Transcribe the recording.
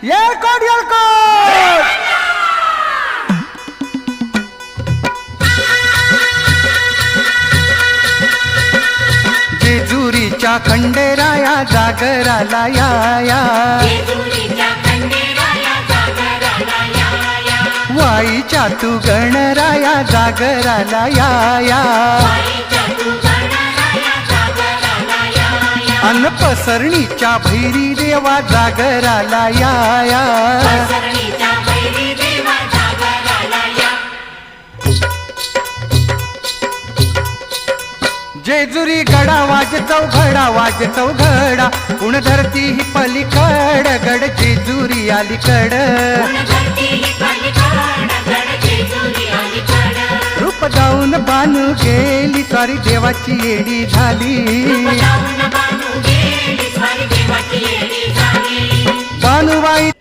येळकोट येळकोट जेजुरीच्या खंडेराया जागराला या वाईच्या तू गणराया जागराला या अन पसरणीच्या भैरी देवा जागराला या जेजुरी गडा वाजतो घडा उण धरती ही पलीकड गड जेजुरी अलीकड रूप जाऊन बानू गेली सॉरी देवाची येडी झाली बानुबाई